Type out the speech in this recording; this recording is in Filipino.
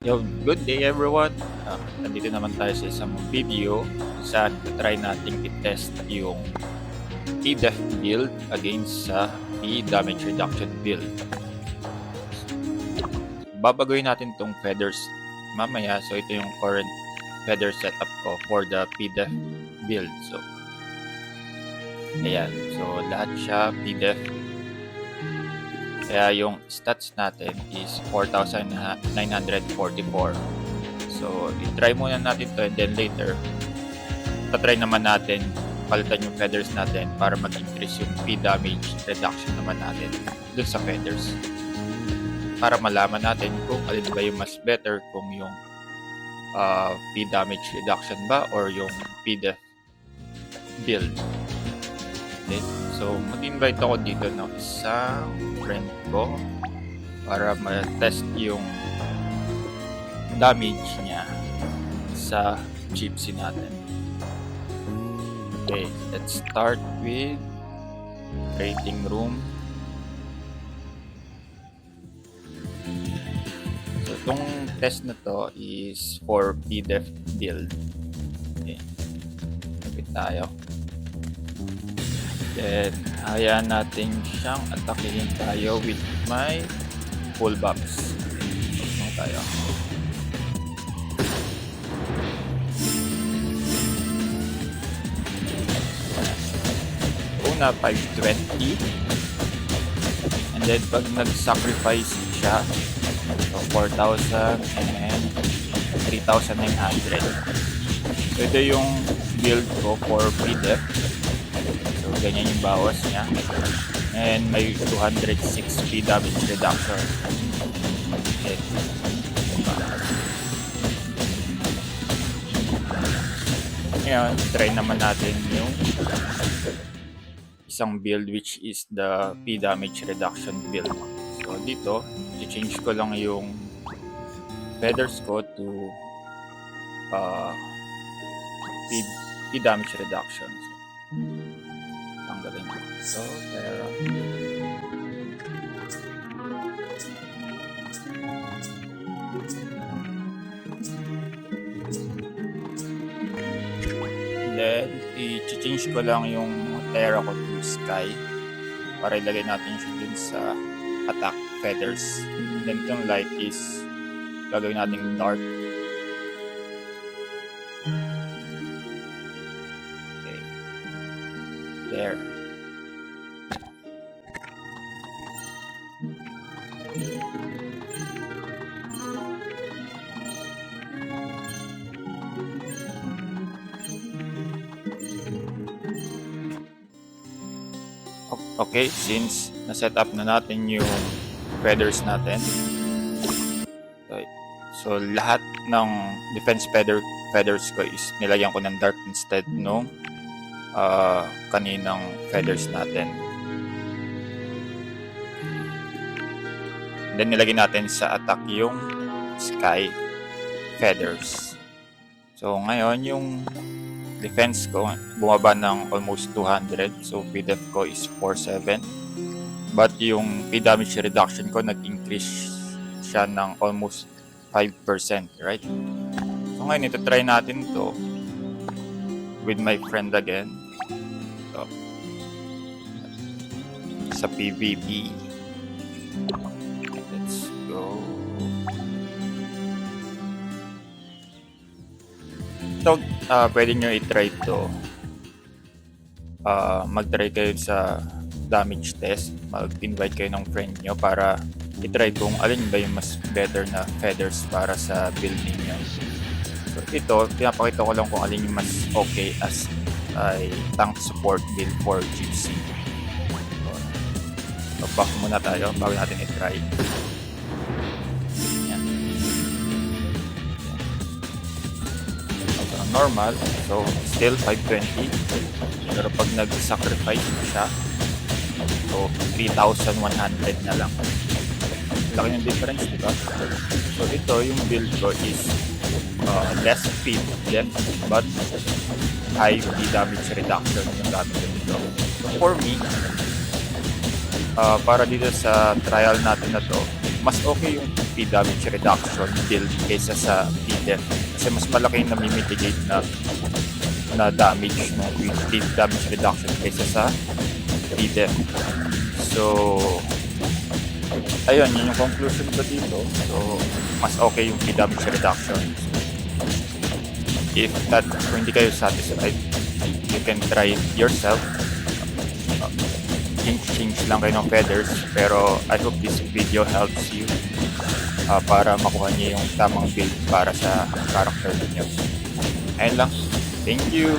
Yo, good day everyone. Nandito naman tayo sa isang video saan try nating i-test yung P-Def build against sa P-Damage Reduction build. Babaguhin natin tong feathers mamaya. So ito yung current feather setup ko for the P-Def build. So ayan. So lahat siya P-Def. Kaya yung stats natin is 4,944. So, i-try muna natin to and then later, tatry naman natin palitan yung feathers natin para mag-increase yung P-damage reduction naman natin dun sa feathers. Para malaman natin kung alin ba yung mas better, kung yung P-damage reduction ba or yung P-def build. Okay. So, mag-invite ako dito ng isang friend ko para ma-test yung damage niya sa gypsy natin. Okay, let's start with trading room. So, itong test na to is for P-def build. Okay, lapit tayo. Then, hayaan natin siyang atakihin tayo with my full buffs. Tapos tayo. Una, 520. And then, pag nag-sacrifice siya, so 4,000 and then 3,900. So, ito yung build ko for P-def. So, ganyan yung bawas niya. And may 206 damage reduction. Okay. Ngayon, try naman natin yung isang build which is the P damage reduction build. So, dito, i-change ko lang yung feathers ko to P damage reduction. Tanggalin ko. So, Terra. Then, i-change ko lang yung Terra ko to Sky para ilagay natin siya dun sa attack feathers. Then, itong light is gagawin natin dark. Okay. There. Okay, since na-set up na natin yung feathers natin. Okay. So, lahat ng defense feathers ko is nilagyan ko ng dark instead nung kaninang feathers natin. And then, nilagyan natin sa attack yung sky feathers. So, ngayon, yung defense ko bumaba ng almost 200. So, P-def ko is 47. But yung P-damage reduction ko nag-increase siya ng almost 5%, right? So, ngayon, ito try natin to with my friend again. So, sa PvP. Let's go. So, pwede nyo i-try to mag-try kayo sa damage test. Mag-invite kayo ng friend nyo para i-try kung alin ba yung mas better na feathers para sa build ninyo. So, ito, pinapakita ko lang kung alin yung mas okay as ay tank support build for gypsy. So, back muna tayo bago natin i-try. Normal, so still 520. Pero pag nag-sacrifice na siya, so 3,100 na lang. Laki ng difference, di ba? So ito yung build ko is less speed left but high P damage reduction yung gamit ko dito. So for me, para dito sa trial natin na to, mas okay yung P damage reduction build kaysa sa P-Def. Kasi mas malaki yung namimitigate na damage no, yung P damage reduction kaysa sa P-Def. So, ayun, yun yung conclusion ko dito. So, mas okay yung P damage reduction. Kung hindi kayo satisfied, you can try it yourself. Change lang kayo ng feathers, pero I hope this video helps you para makuha niyo yung tamang build para sa character niyo. Ayun lang. Thank you!